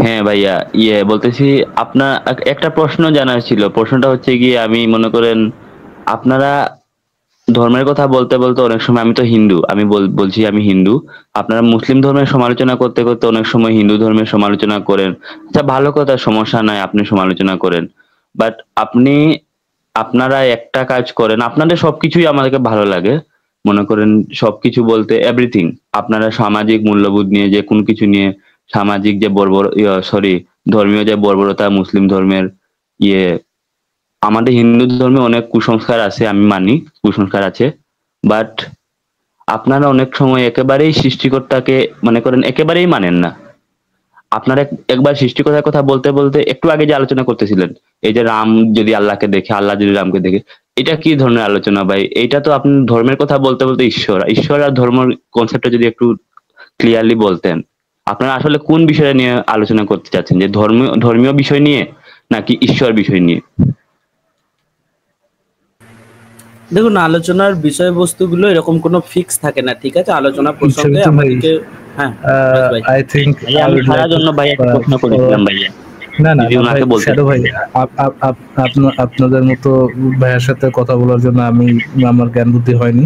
হ্যাঁ ভাইয়া, বলতেছি, আপনার একটা প্রশ্ন জানার ছিল। প্রশ্নটা হচ্ছে গিয়ে, আমি মনে করেন আপনারা ধর্মের কথা বলতে বলতে অনেক সময়, আমি তো হিন্দু, আমি বলছি আমি হিন্দু। আপনারা মুসলিম ধর্মের সমালোচনা করতে করতে অনেক সময় হিন্দু ধর্মের সমালোচনা করেন। আচ্ছা, ভালো কথা, সমস্যা নাই, আপনি সমালোচনা করেন। বাট আপনারা একটা কাজ করেন, আপনাদের সবকিছুই আমাদেরকে ভালো লাগে। মনে করেন সবকিছু বলতে এভরিথিং, আপনারা সামাজিক মূল্যবোধ নিয়ে, যে কোনো কিছু নিয়ে, সামাজিক যে বর্বর, সরি, ধর্মীয় যে বর্বরতা, মুসলিম ধর্মের ইয়ে আমাদের হিন্দু ধর্মে অনেক কুসংস্কার আছে, আমি মানি কুসংস্কার আছে। বাট আপনারা অনেক সময় একেবারেই সৃষ্টিকর্তাকে মনে করেন একেবারেই মানেন না। আপনারা একবার সৃষ্টিকর্তার কথা বলতে বলতে একটু আগে যে আলোচনা করতেছিলেন, এই যে রাম যদি আল্লাহকে দেখে, আল্লাহ যদি রামকে দেখে, এটা কি ধরনের আলোচনা ভাই? এইটা তো আপনি ধর্মের কথা বলতে বলতে ঈশ্বর আর ধর্মের কনসেপ্টটা যদি একটু ক্লিয়ারলি বলতেন। আপনারা আসলে কোন বিষয় নিয়ে আলোচনা করতে চাচ্ছেন, যে ধর্মীয় বিষয় নিয়ে নাকি ঈশ্বর বিষয় নিয়ে? দেখুন, আলোচনার বিষয়বস্তুগুলো এরকম কোনো ফিক্স থাকে না, ঠিক আছে? আলোচনা প্রসঙ্গে ইচ্ছামিত ভাই, আমাদেরকে হ্যাঁ ভাই। I think I আমি would সারা like to জন্য ভাই একটা প্রশ্ন করেছিলাম ভাইয়া, না না যদি না ভাই, ওনাকে বলতে। শ্যাডো ভাই, আপনাদের মতো ভাইয়ের সাথে কথা বলার জন্য আমার জ্ঞান বুদ্ধি হয়নি।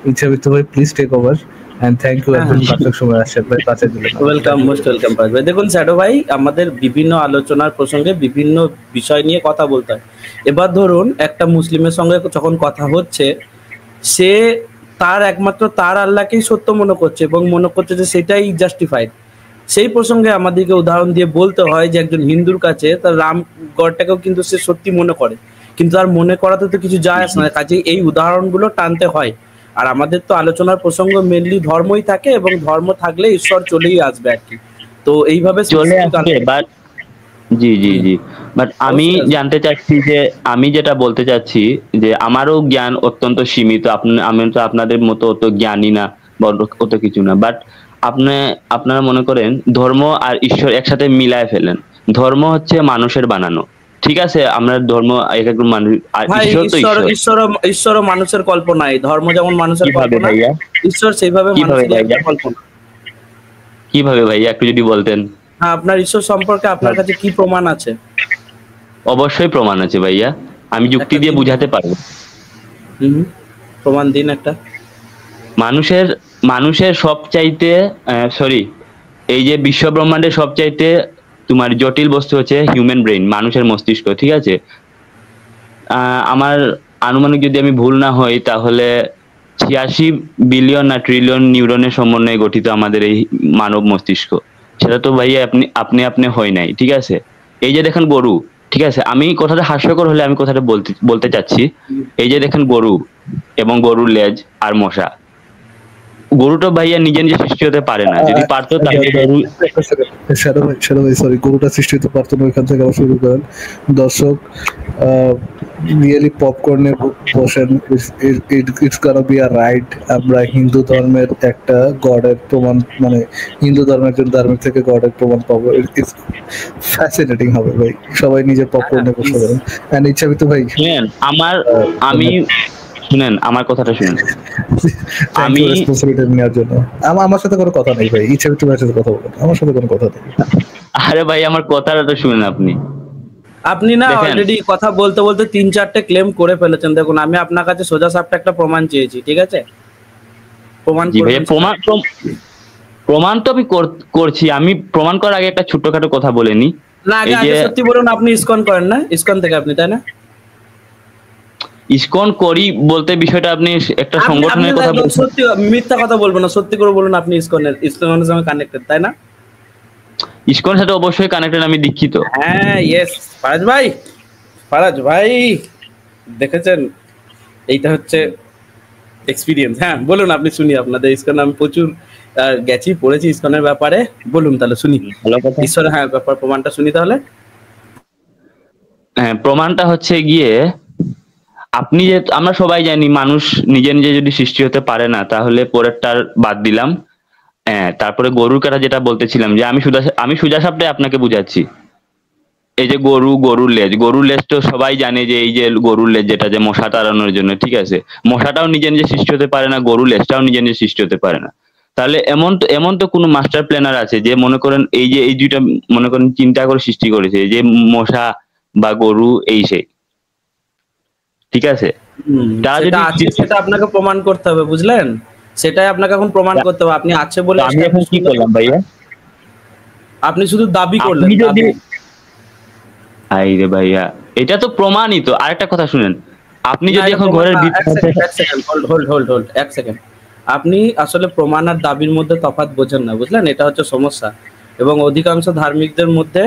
ইচ্ছামিত ভাই, please take over, and thank you, একদম পারফেক্ট সময় আসছে ভাই, বাঁচিয়ে দিলেন। ওয়েলকাম, মোস্ট ওয়েলকাম ভাই। দেখুন শ্যাডো ভাই, আমাদের বিভিন্ন আলোচনার প্রসঙ্গে বিভিন্ন বিষয় নিয়ে কথা বলতে হয়। এবার ধরুন একটা মুসলিমের সঙ্গে যখন কথা হচ্ছে, সে তার একমাত্র তার আল্লাহকেই সত্য মনে করছে এবং মনে করছে যে সেটাই জাস্টিফাইড। সেই প্রসঙ্গে আমাদেরকে উদাহরণ দিয়ে বলতে হয় যে একজন হিন্দুর কাছে তার রাম গডটাকেও কিন্তু সে সত্যি মনে করে, কিন্তু তার মনে করাতে তো কিছু যায় আসে না, কাজেই এই উদাহরণগুলো টানতে হয়। আর আমাদের তো আলোচনার প্রসঙ্গ মেনলি ধর্মই থাকে, এবং ধর্ম থাকলে ঈশ্বর চলেই আসবে আর কি। তো এইভাবে চলে আসবে, but G G G, but আমি জানতে চাচ্ছি যে, আমি যেটা বলতে চাচ্ছি যে আমারও জ্ঞান অত্যন্ত সীমিত। আমি তো আপনাদের মতো অত জ্ঞানী না বা অত কিছু না। বাট আপনারা মনে করেন ধর্ম আর ঈশ্বর একসাথে মিলায় ফেলেন। ধর্ম হচ্ছে মানুষের বানানো, ঠিক আছে? আমরা ধর্ম এক এক মানুষ, আর ঈশ্বর তো ঈশ্বরও মানুষের কল্পনাই। ধর্ম যেমন মানুষের কল্পনা, ঈশ্বর সেইভাবে মানুষের কল্পনা। কিভাবে ভাইয়া একটু যদি বলতেন? হ্যাঁ, আপনার ঈশ্বর সম্পর্কে আপনার কাছে কি প্রমাণ আছে? অবশ্যই প্রমাণ আছে ভাইয়া, আমি যুক্তি দিয়ে বুঝাতে পারবো। প্রমাণ দিন একটা। মানুষের সবচাইতে সরি, এই যে বিশ্ব ব্রহ্মাণ্ডের সবচাইতে তোমার জটিল বস্তু হচ্ছে হিউম্যান ব্রেইন, মানুষের মস্তিষ্ক, ঠিক আছে? আমার আনুমানিক যদি আমি ভুল না হই, তাহলে 86 বিলিয়ন না ট্রিলিয়ন নিউরনের সমন্বয়ে গঠিত আমাদের এই মানব মস্তিষ্ক। সেটা তো ভাইয়া আপনি হয় নাই, ঠিক আছে? এই যে দেখেন গরু, ঠিক আছে, আমি কথাটা হাস্যকর হলে আমি কথাটা বলতে চাচ্ছি। এই যে দেখেন গরু এবং গরুর লেজ আর মশা, গরুটা ভাইয়া নিজে নিজে সৃষ্টি হতে পারে না। যদি পারতো তাহলে সরি, গরুটা সৃষ্টি হতে পারতো না, ওইখান থেকে আবার শুরু করেন। দর্শক রিয়েলি পপকর্নে বসেন, it's gonna be a ride. আমরা হিন্দু ধর্মের একটা গডের প্রমাণ, মানে হিন্দু ধর্মের একজন ধার্মিক থেকে গডের প্রমাণ পাবো। ইটস ফ্যাসিনেটিং হবে ভাই, সবাই নিজের পপকর্নে বসে যাবেন। এন্ড ইচ্ছামিত ভাই, আমি শুনেন, আমার কথাটা শুনেন। আমি রেসপন্সিবিলিটি নেওয়ার জন্য আমার সাথে কোনো কথা নেই ভাই, ইচ্ছামিত ভাইয়ের সাথে কথা বলেন, আমার সাথে কোনো কথা নেই। আরে ভাই, আমার কথাটা তো শুনেন। আপনি না অলরেডি কথা বলতে বলতে 3-4টে ক্লেম করে ফেলেছেন। দেখুন, আমি আপনার কাছে সোজা সাপটা একটা প্রমাণ চেয়েছি, ঠিক আছে? প্রমাণ তো আমি করছি। আমি প্রমাণ করার আগে একটা ছোট্টখাটো কথা বলে নি। না, আগে সত্যি বলুন, আপনি ইসকন করেন না? ইসকন থেকে আপনি, তাই না? ইসকন করি বলতে বিষয়টা আপনি একটা সংগঠনের কথা বলছেন। সত্যি, মিথ্যা কথা বলবো না, সত্যি করে বলুন আপনি ইসকনের সঙ্গে কানেক্টেড, তাই না? ইসকনের সাথে অবশ্যই কানেক্টেড, আমি দীক্ষিত। হ্যাঁ, ইয়েস। ফারাজ ভাই দেখেছেন, এইটা হচ্ছে এক্সপিরিয়েন্স। হ্যাঁ বলুন, আপনি শুনি। আপনাদের ইসকন আমি প্রচুর গেছি, পড়েছি ইসকনের ব্যাপারে। বলুন তাহলে শুনি ঈশ্বরের ব্যাপার, প্রমাণটা শুনি তাহলে। হ্যাঁ, প্রমাণটা হচ্ছে গিয়ে, আমরা সবাই জানি মানুষ নিজে নিজে যদি সৃষ্টি হতে পারে না, তাহলে পরেরটার বাদ দিলাম। হ্যাঁ, তারপরে গরুর কথা যেটা বলতেছিলাম, যে আমি সোজা সাপটাই আপনাকে বুঝাচ্ছি। এই যে গরুর লেজ তো সবাই জানে, যে এই যে গরুর লেজ যেটা, যে মশা তাড়ানোর জন্য, ঠিক আছে? মশাটাও নিজে নিজে সৃষ্টি হতে পারে না, গরুর লেজটাও নিজে নিজে সৃষ্টি হতে পারে না। তাহলে এমন তো কোনো মাস্টার প্ল্যানার আছে যে মনে করেন এই দুইটা মনে করেন চিন্তা করে সৃষ্টি করেছে, যে মশা বা গরু এই সেই, ঠিক আছে? তারা সেটা যদি আছে, সেটা আপনাকে প্রমাণ করতে হবে, বুঝলেন? সেটাই আপনাকে এখন প্রমাণ করতে হবে। আপনি আছে বলে আমি এখন কি করলাম ভাইয়া? আপনি শুধু দাবি করলেন, আপনি যদি, দাবি। আইরে ভাইয়া এটা তো প্রমাণিত। আরেকটা কথা শুনেন, আপনি যদি এখন ঘরের ভিতরে, এক সেকেন্ড, আপনি আসলে প্রমাণ আর দাবির মধ্যে তফাৎ বোঝেন না, বুঝলেন? এটা হচ্ছে সমস্যা। এবং অধিকাংশ ধার্মিকদের মধ্যে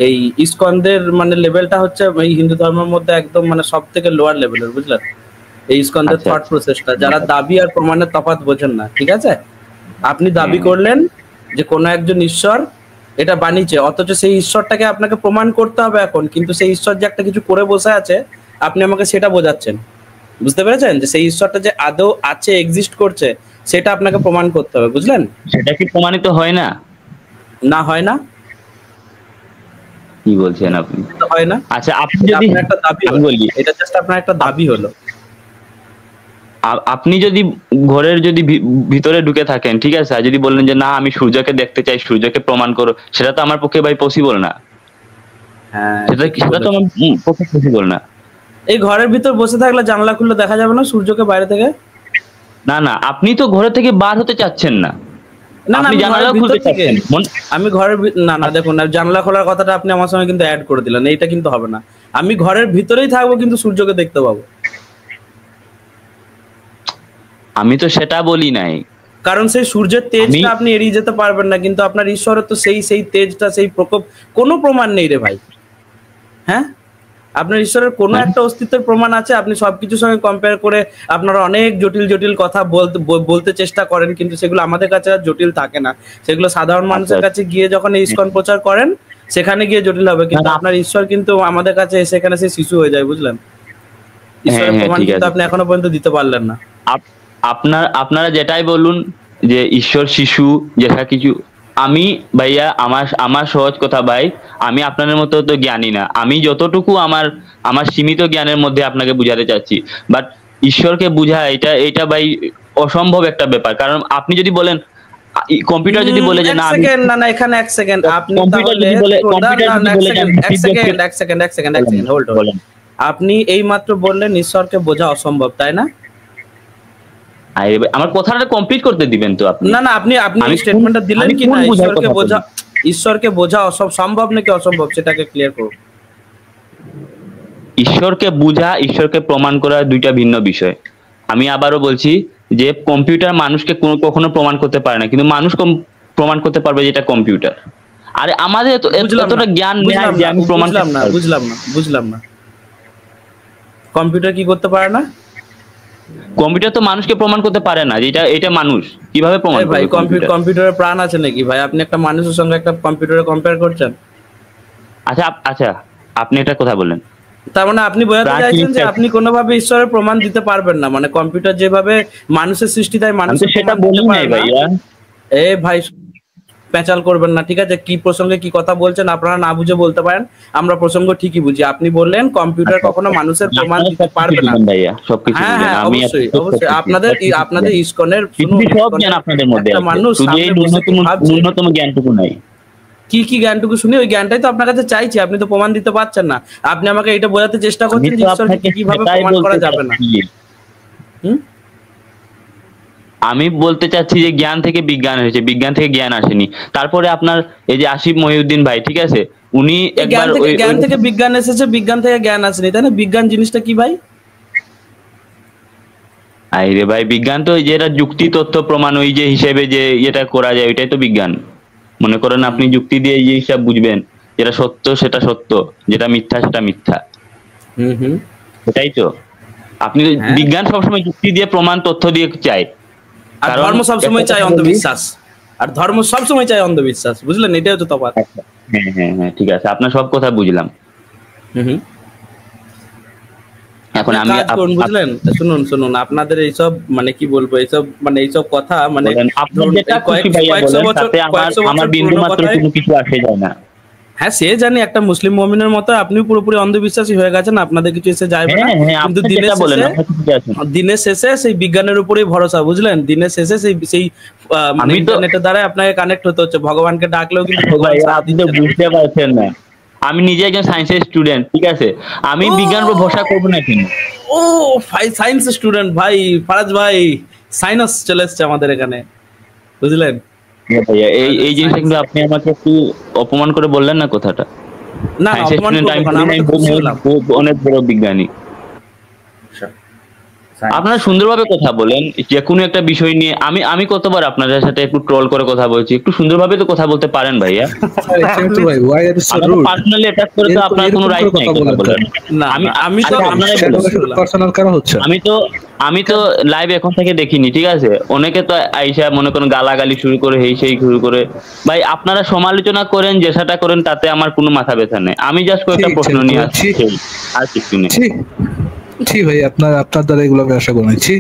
এই ইসকনদের মানে লেভেলটা হচ্ছে এই হিন্দু ধর্মের মধ্যে একদম মানে সব থেকে লোয়ার লেভেলের, বুঝলেন? এই ইসকনদের আচ্ছা, থট প্রসেসটা, যারা দাবি আর প্রমাণের তফাৎ বোঝেন না, ঠিক আছে? আপনি দাবি করলেন যে কোনো একজন ঈশ্বর এটা বানিয়েছে, অথচ সেই ঈশ্বরটাকে আপনাকে প্রমাণ করতে হবে এখন, কিন্তু সেই ঈশ্বর যে একটা কিছু করে বসে আছে আপনি আমাকে সেটা বোঝাচ্ছেন, বুঝতে পেরেছেন? যে সেই ঈশ্বরটা যে আদৌ আছে, এক্সিস্ট করছে, সেটা আপনাকে প্রমাণ করতে হবে, বুঝলেন? সেটা কি প্রমাণিত হয় না? না, হয় না। কি বলছেন আপনি? তো হয় না। আচ্ছা আপনি এটা যদি, আপনার একটা দাবি আমি হলো, বলি, এটা জাস্ট আপনার একটা দাবি হলো। আপনি যদি ঘরের যদি ভিতরে ঢুকে থাকেন, ঠিক আছে, আর যদি বললেন যে না আমি সূর্যকে দেখতে চাই, সূর্যকে প্রমাণ করো, সেটা তো আমার পক্ষে ভাই পসিবল না। হ্যাঁ, সেটা তো আমার পক্ষে পসিবল না। এই ঘরের ভিতর বসে থাকলে জানলা খুললে দেখা যাবে না সূর্যকে বাইরে থেকে? না না, আপনি তো ঘরে থেকে বার হতে চাচ্ছেন না, না না, আপনি আমি জানালা ঘরের খুলতে ভিতর থেকে, চাচ্ছেন। আমি ঘরের না না, দেখুন, আর জানলা খোলার কথাটা আপনি আমার সঙ্গে কিন্তু অ্যাড করে দিলেন, এইটা কিন্তু হবে না। আমি ঘরের ভিতরেই থাকবো কিন্তু সূর্যকে দেখতে পাবো। আমি তো সেটা বলি নাই। কারণ সেই সূর্যের তেজটা আপনি এড়িয়ে যেতে পারবেন না, কিন্তু আপনার ঈশ্বরের তো সেই তেজটা, সেই প্রকোপ, কোনো প্রমাণ নেই রে ভাই। হ্যাঁ, আপনার ঈশ্বরের কোনো একটা অস্তিত্বের প্রমাণ আছে? আপনি সবকিছুর সঙ্গে কম্পেয়ার করে আপনারা অনেক জটিল জটিল কথা বলতে চেষ্টা করেন, কিন্তু সেগুলো আমাদের কাছে আর জটিল থাকে না। সেগুলো সাধারণ মানুষের কাছে গিয়ে যখন এই ইসকন প্রচার করেন, সেখানে গিয়ে জটিল হবে। কিন্তু আপনার ঈশ্বর কিন্তু আমাদের কাছে এসে এখানে সে শিশু হয়ে যায়, বুঝলেন? ঈশ্বরের প্রমাণ কিন্তু আপনি এখনো পর্যন্ত দিতে পারলেন না। আপনারা যেটাই বলুন যে ঈশ্বর শিশু যেটা কিছু, আমি ভাইয়া আমার সহজ কথা ভাই, আমি আপনাদের মতো তো জ্ঞানী না। আমি যতটুকু আমার সীমিত জ্ঞানের মধ্যে আপনাকে বুঝাতে চাচ্ছি, বাট ঈশ্বরকে বুঝা এটা ভাই অসম্ভব একটা ব্যাপার। কারণ আপনি যদি বলেন কম্পিউটার যদি বলে যে না, না না, এখানে এক সেকেন্ড, আপনি হোল্ড, আপনি এই মাত্র বললেন ঈশ্বরকে বোঝা অসম্ভব, তাই না? আমার কথাটা কমপ্লিট করতে দিবেন তো আপনি? না না, আপনি স্টেটমেন্টটা দিলেন কি না, ঈশ্বরকে বোঝা সম্ভব নাকি অসম্ভব, সেটাকে ক্লিয়ার করুন। ঈশ্বরকে বোঝা, ঈশ্বরকে প্রমাণ করা দুইটা ভিন্ন বিষয়। আমি আবারও বলছি যে কম্পিউটার মানুষকে কখনো প্রমাণ করতে পারে না, কিন্তু মানুষ প্রমাণ করতে পারবে যেটা কম্পিউটার। আরে আমাদের এতটা জ্ঞান নেই যে আমি প্রমাণ বুঝলাম না। কম্পিউটার কি করতে পারে না? কম্পিউটার তো মানুষকে প্রমাণ করতে পারে না যে এটা মানুষ, কিভাবে প্রমাণ করবে? ভাই, কম্পিউটারের প্রাণ আছে নাকি ভাই? আপনি একটা মানুষের সঙ্গে একটা কম্পিউটারে কম্পেয়ার করছেন। আচ্ছা আপনি একটা কথা বললেন, তার মানে আপনি বোঝাতে চাইছেন যে আপনি কোনোভাবে ঈশ্বরের প্রমাণ দিতে পারবেন না, মানে কম্পিউটার যেভাবে মানুষের সৃষ্টি তাই মানুষের সেটা বলি নাই ভাইয়া। ভাই পেঁচাল করবেন না, ঠিক আছে? কি প্রসঙ্গে কি কথা বলছেন আপনারা না বুঝে বলতে পারেন, আমরা প্রসঙ্গ ঠিকই বুঝি। আপনি বললেন কম্পিউটার কখনো মানুষের প্রমাণ দিতে পারবে না। হ্যাঁ হ্যাঁ, অবশ্যই আপনাদের ইসকনের মানুষ ন্যূনতম জ্ঞানটুকু নাই। কি জ্ঞানটুকু শুনি, ওই জ্ঞানটাই তো আপনার কাছে চাইছি, আপনি তো প্রমাণ দিতে পারছেন না। আপনি আমাকে এটা বোঝাতে চেষ্টা করছেন যে ঈশ্বরকে কিভাবে প্রমাণ করা যাবে না। আমি বলতে চাচ্ছি যে জ্ঞান থেকে বিজ্ঞান হয়েছে, বিজ্ঞান থেকে জ্ঞান আসেনি। তারপরে আপনার এই যে আসিফ মহিউদ্দিন ভাই, ঠিক আছে, উনি একবার জ্ঞান থেকে বিজ্ঞান এসেছে, বিজ্ঞান থেকে জ্ঞান আসেনি, তাই না? বিজ্ঞান জিনিসটা কি ভাই? আরে ভাই, বিজ্ঞান তো যেটা যুক্তি তথ্য প্রমাণ, ওই যে হিসেবে যে এটা করা যায়, ওইটাই তো বিজ্ঞান। মনে করেন আপনি যুক্তি দিয়ে এই হিসাব বুঝবেন, যেটা সত্য সেটা সত্য, যেটা মিথ্যা সেটা মিথ্যা। এটাই তো আপনি বিজ্ঞান সবসময় যুক্তি দিয়ে প্রমাণ তথ্য দিয়ে চায়, আর ধর্ম সবসময় চায় অন্ধবিশ্বাস, আর ধর্ম সবসময় চায় অন্ধবিশ্বাস, বুঝলেন? এটাই হচ্ছে তফাৎ। হ্যাঁ ঠিক আছে, আপনার সব কথা বুঝলাম। এখন আমি বুঝলেন, শুনুন আপনাদের এইসব মানে কি বলবো, এইসব মানে এইসব কথা মানে আমার বিন্দু মাত্র কোনো কিছু আসে যায় না। হ্যাঁ সে জানি, একটা মুসলিম মুমিনের মতো আপনি পুরোপুরি অন্ধবিশ্বাসী হয়ে গেছেন, আপনাদের কিছু এসে যায় না। হ্যাঁ হ্যাঁ, কিন্তু আপনি যেটা বলেন আমরা ঠিক আছেন। দিনের শেষে সেই বিজ্ঞানের উপরেই ভরসা, বুঝলেন? দিনের শেষে সেই সেই মানে আমি তো ইন্টারনেটের দ্বারা আপনাকে কানেক্ট হতে হচ্ছে, ভগবানকে ডাকলেও কিন্তু ভগবান ভাইয়া সাড়া আপনি তো দিচ্ছে না, বুঝতে বুঝলেন? পারছেন না, আমি নিজে একজন সায়েন্সের স্টুডেন্ট, ঠিক আছে? আমি বিজ্ঞানের উপর ভরসা করবো না কেন? ও ভাই সায়েন্স স্টুডেন্ট ভাই, ফারাজ ভাই, সাইনাস চলে এসছে আমাদের এখানে, বুঝলেন? হ্যাঁ ভাইয়া, এই আমাদের এই জিনিসটা সায়েন্স, কিন্তু আপনি আমাকে একটু অপমান করে বললেন না কথাটা। না না সায়েন্সের অপমান স্টুডেন্ট করবো আমি কেন, বলি না, আমরা আমি তো খুশি হলাম। অনেক বড় বিজ্ঞানী। আপনারা সুন্দরভাবে কথা বলেন যে কোনো একটা বিষয় নিয়ে। আমি আমি কতবার আপনাদের সাথে একটু ট্রল করে কথা বলছি, একটু সুন্দরভাবে তো কথা বলতে পারেন ভাইয়া। কিন্তু ভাই why are you so আমাকে rude? পার্সোনালি অ্যাটাক করে তো এরকম আপনার কোনো এরকম করে রাইট নাই কথা কথা বলেন বলার। কেন? না আমি না আমি তো আচ্ছা আপনারাই খুশি বলুন। হলাম। পার্সোনাল কেন হচ্ছে? আমি তো লাইভ এখন থেকে দেখিনি, ঠিক আছে? অনেকে তো আইসা মনে করেন গালাগালি শুরু করে, এই সেই শুরু করে। ভাই আপনারা সমালোচনা করেন, যেটা করেন, তাতে আমার কোনো মাথা ব্যথা নেই। আমি জাস্ট কয়েকটা ঠিক প্রশ্ন নিয়ে ছি আসছি, আর কিছু নেই। ছি ছি ভাই, আপনার আপনার দ্বারা এগুলো আমি আশা করি না। ছি।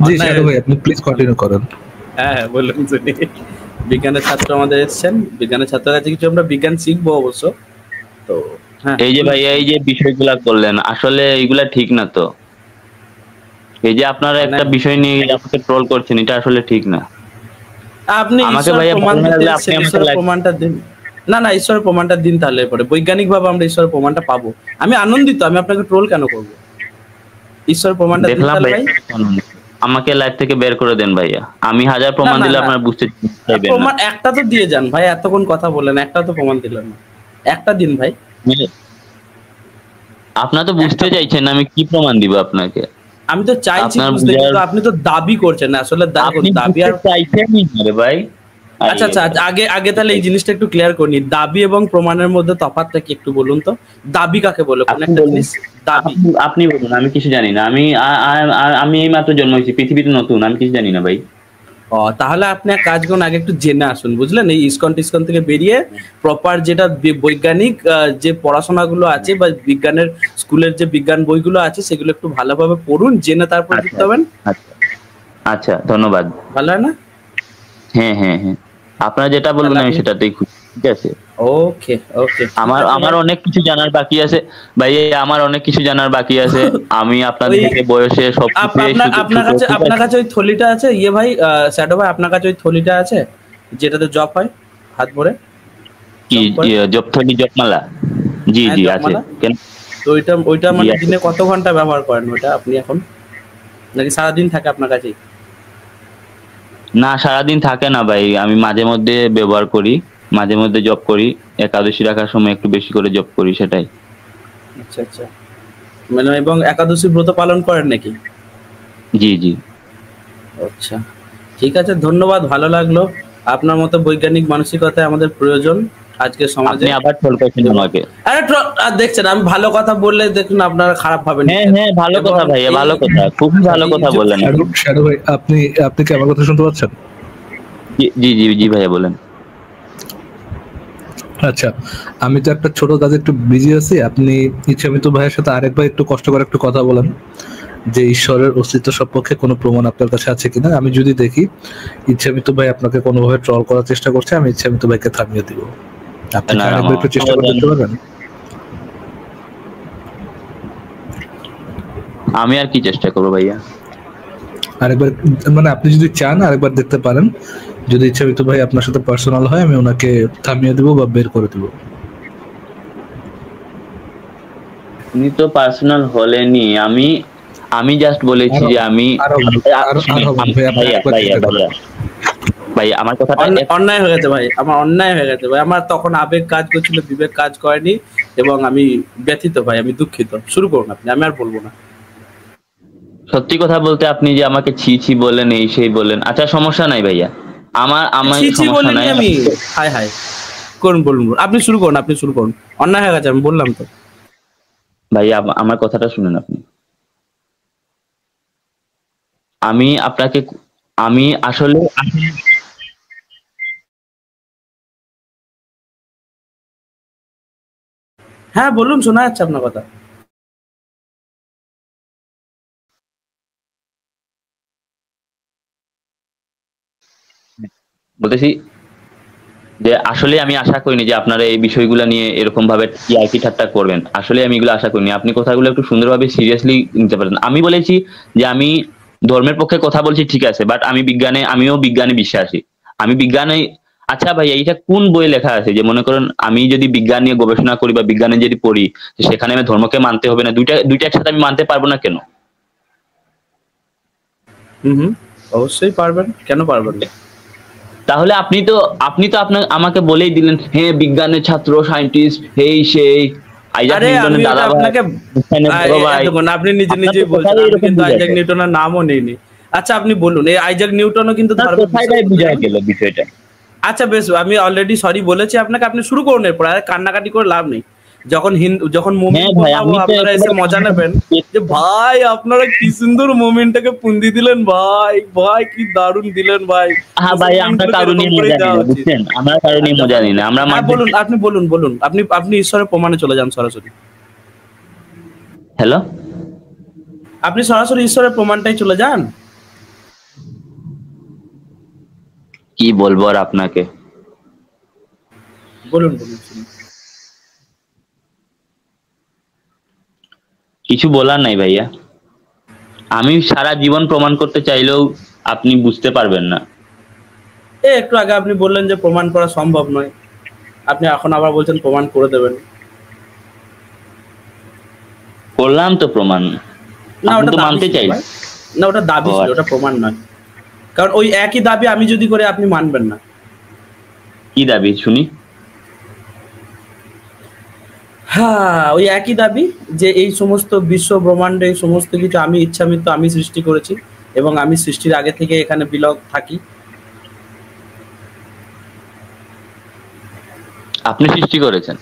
জি অন্যায় শ্যাডো ভাই, আপনি প্লিজ কন্টিনিউ করেন। হ্যাঁ হ্যাঁ বলুন শুনি। বিজ্ঞানের ছাত্র আমাদের এসছেন, বিজ্ঞানের ছাত্রের কাছে কিছু আমরা বিজ্ঞান শিখবো অবশ্য। তো হ্যাঁ এই যে বলুন। ভাইয়া, এই যে বিষয়গুলা করলেন, আসলে এইগুলা ঠিক না তো। এই যে আপনারা একটা অন্যায়। বিষয় নিয়ে আমাকে ট্রোল করছেন, এটা আসলে ঠিক না। আপনি আমাকে ঈশ্বরের ভাইয়া প্রমাণ ভালো না দিতে লাগলে আপনি এসেছেন, আমাকে ঈশ্বরের লাইক প্রমাণটা দিন। না না ঈশ্বরের প্রমাণটা দিন, তাহলে পরে বৈজ্ঞানিক ভাবে আমরা ঈশ্বরের প্রমাণটা পাবো। আমি আনন্দিত, আমি আপনাকে ট্রোল কেন করবো? ঈশ্বরের প্রমাণটা দিন দেখলাম তাহলে ভাইয়া। ভাই। আমাকে লাইভ থেকে বের করে দেন ভাইয়া। আমি হাজার না প্রমাণ না দিলে না আপনারা বুঝতে চাইবেন না। প্রমাণ একটা তো দিয়ে যান ভাই, এতক্ষণ কথা বললেন, একটা তো প্রমাণ দিলেন না, একটা দিন ভাই। আপনারা তো বুঝতে একটা, চাইছেন না, আমি কি প্রমাণ দিব আপনাকে? আমি তো চাইছি আপনার বুঝতে, বুঝার, কিন্তু আপনি তো দাবি করছেন না, আসলে দেখুন আপনি দাবি বুঝতে আর, চাইছেনই না রে ভাই। আচ্ছা আচ্ছা আচ্ছা, আগে আগে তাহলে এই জিনিসটা একটু ক্লিয়ার করি, দাবি এবং প্রমাণের মধ্যে তফাৎটা কি একটু বলুন তো? দাবি কাকে বলে, কোন আপনি একটা বলুন, জিনিস দাবি? আপনি বলুন, আমি কিছু জানি না। আমি এই মাত্র জন্ম হয়েছি, পৃথিবীতে নতুন, আমি কিছু জানি না ভাই। ও তাহলে আপনি এক কাজ করুন, আগে একটু জেনে আসুন, বুঝলেন? এই ইসকন টিসকন থেকে বেরিয়ে প্রপার যেটা বৈজ্ঞানিক যে পড়াশোনাগুলো আছে বা বিজ্ঞানের স্কুলের যে বিজ্ঞান বইগুলো আছে সেগুলো একটু ভালোভাবে পড়ুন, জেনে তারপর আচ্ছা যুক্ত হবেন। আচ্ছা আচ্ছা, ধন্যবাদ। ভালো হয় না? হ্যাঁ হ্যাঁ হ্যাঁ, আপনারা যেটা তাহলে বলবেন আমি আপনি, সেটাতেই খুশি, ঠিক আছে? ওকে ওকে ঠিক আমার আছে আমার ভাই। অনেক কিছু জানার বাকি আছে ভাই, আমার অনেক কিছু জানার বাকি আছে। আমি আপনাদের ওই থেকে বয়সে সবকিছু আপনার আপনার ছোট, কাছে ঠিক আপনার আছে? কাছে ওই থলিটা আছে, ইয়ে ভাই শ্যাডো ভাই, আপনার কাছে ওই থলিটা আছে যেটাতে জব হয়, হাত ভরে কি জব করে? জপথলি জপমালা? জি হ্যাঁ জি আছে। জপমালা। কেন? তো ওইটা ওইটা জি মানে আছে। দিনে কত ঘন্টা ব্যবহার করেন ওইটা আপনি এখন, নাকি সারাদিন থাকে আপনার কাছেই? না, সারাদিন থাকে না ভাই, আমি মাঝে মধ্যে ব্যবহার করি, মাঝে মধ্যে জব করি। একাদশী রাখার সময় একটু বেশি করে জব করি, সেটাই। আচ্ছা আচ্ছা, মানে এবং একাদশী ব্রত পালন করেন নাকি? জি জি। আচ্ছা ঠিক আছে, ধন্যবাদ, ভালো লাগলো। আপনার মতো বৈজ্ঞানিক মানসিকতায় আমাদের প্রয়োজন আজকের সমাজে। আপনি আবার ট্রোল করছেন এবং আমাকে। আরে আর দেখছেন আমি ভালো কথা বললে দেখুন আপনারা খারাপ ভাবে হ্যাঁ নিচ্ছেন। হ্যাঁ, ভালো এবং কথা ভাইয়া, এই ভালো কথা, খুবই ভালো এই কথা যে বললেন শ্যাডো আপনি। শ্যাডো ভাই, আপনি আপনি কি আমার কথা শুনতে পাচ্ছেন? জি জি জি জি ভাইয়া বলেন। আচ্ছা, আমি তো একটা ছোট কাজে একটু বিজি আছি। আপনি ইচ্ছামিত ভাইয়ের সাথে আরেকবার একটু কষ্ট করে একটু কথা বলেন যে ঈশ্বরের অস্তিত্ব সপক্ষে কোনো প্রমাণ আপনার কাছে আছে কিনা। আমি যদি দেখি ইচ্ছামিত ভাই আপনাকে কোনোভাবে ট্রল করার চেষ্টা করছে, আমি ইচ্ছামিত ভাইকে থামিয়ে দিব। আপনি কি না না, আরেকবার একটু চেষ্টা করে দেখতে পারবেন? আমি আর কি চেষ্টা করবো ভাইয়া? আরেকবার, মানে আপনি যদি চান আরেকবার দেখতে পারেন। যদি ইচ্ছামিত ভাই আপনার সাথে পার্সোনাল হয়, আমি ওনাকে থামিয়ে দেবো বা বের করে দেবো। উনি তো পার্সোনাল হলেনি, আমি আমি জাস্ট বলেছি আরো যে আমি আরো আরো আরো ভাই, আপনি ভাইয়া আরেকবার ভাইয়া চেষ্টা করেন। ভাইয়া ভাইয়া, আমার কথাটা অন্যায় হয়ে গেছে ভাই, আমার অন্যায় হয়ে গেছে ভাই, আমার তখন আবেগ কাজ করছিল, বিবেক কাজ করেনি, এবং আমি ব্যথিত ভাই, আমি দুঃখিত। শুরু করুন আপনি, আমি আর বলবো না। সত্যি কথা বলতে আপনি যে আমাকে ছি ছি বলেন, এই সেই বলেন, আচ্ছা সমস্যা নাই ভাইয়া, আমার ছি ছি সমস্যা বলিনি নাই। আমি, হাই হাই করুন, বলুন বলুন। আপনি শুরু করুন, আপনি শুরু করুন। অন্যায় হয়ে গেছে আমি বললাম তো। ভাইয়া আমার কথাটা শুনুন আপনি। আমি আপনাকে, আমি আসলে হ্যাঁ বলুন, শোনা যাচ্ছে আপনার কথা। বলতেছি যে আসলে আমি আশা করিনি যে আপনারা এই বিষয়গুলো নিয়ে এরকম ভাবে ইয়ার্কি ঠাট্টা করবেন। আসলে আমি এগুলো আশা করিনি। আপনি কথাগুলো একটু সুন্দরভাবে সিরিয়াসলি নিতে পারেন। আমি বলেছি যে আমি ধর্মের পক্ষে কথা বলছি, ঠিক আছে, বাট আমিও বিজ্ঞানে বিশ্বাসী। আমি বিজ্ঞানে, আচ্ছা ভাই, এইটা কোন বইয়ে লেখা আছে যে মনে করেন আমি যদি বিজ্ঞান নিয়ে গবেষণা করি বা বিজ্ঞানে যদি পড়ি, সেখানে আমি ধর্মকে মানতে হবে না? দুইটা একসাথে আমি মানতে পারবো না কেন? হুম, অবশ্যই পারবেন, কেন পারবেন না? তাহলে আপনি তো আপনার আমাকে বলেই দিলেন, হ্যাঁ বিজ্ঞানের ছাত্র, সায়েন্টিস্ট, এই সেই, আইজাক আরে আমি নিউটনের ওটা দাদা ভাই, আপনাকে আইনস্টাইনের বড় ভাই। দেখুন, আপনি নিজে আপনার তো নিজেই বলছেন, কোথায় আমি এরকম কিন্তু বুঝাই আইজাক যায়? নিউটনের নামও নেইনি। আচ্ছা আপনি বলুন, এই আইজাক নিউটনও কিন্তু আপনার ধর্মের কোথায় বিষয় ভাই বলতে বুঝাই না? গেল বিষয়টা? আচ্ছা বেশ, আমি অলরেডি সরি বলেছি আপনাকে, আপনি শুরু করুন, এরপর আর কান্নাকাটি করে লাভ নেই। যখন মুমিন হ্যাঁ ভাই, বলবো আমি তো আপনারা এসে একেবারে মজা নেবেন যে ভাই আপনারা কি সুন্দর মোমেন্টটাকে পুন্দি দিলেন ভাই, ভাই কি দারুণ দিলেন ভাই, হ্যাঁ ভাই, আমরা মুসলমানগুলোকে কারো এরকম নিয়ে করেই মজা নিই দেওয়া না, উচিত। বুঝছেন? আমরা কারো আর নিয়ে মজা যখন নিই না, আমরা হ্যাঁ মানতে। বলুন, আপনি বলুন, আপনি ঈশ্বরের প্রমাণে চলে যান সরাসরি। হ্যালো, আপনি সরাসরি ঈশ্বরের প্রমাণটাই চলে যান। কি বলবো আর আপনাকে? বলুন বলুন শুনি। কিছু বলার নাই ভাইয়া। আমি সারা জীবন প্রমাণ করতে চাইলেও আপনি বুঝতে পারবেন না। একটু আগে আপনি বললেন যে প্রমাণ করা সম্ভব নয়, আপনি এখন আবার বলছেন প্রমাণ করে দেবেন। করলাম তো প্রমাণ, না আপনি ওটা তো দাবি মানতে ছিল চাইলেন। ভাই, না ওটা দাবি ও ছিল, আচ্ছা। ওটা প্রমাণ নয়। কারণ ওই একই দাবি আমি যদি করে আপনি মানবেন না। কি দাবি শুনি? হ্যাঁ, ওই একই দাবি যে এই সমস্ত বিশ্ব ব্রহ্মাণ্ডে এই সমস্ত কিছু আমি ইচ্ছামৃত আমি সৃষ্টি করেছি এবং আমি সৃষ্টির আগে থেকে এখানে বিলগ থাকি। আপনি সৃষ্টি করেছেন?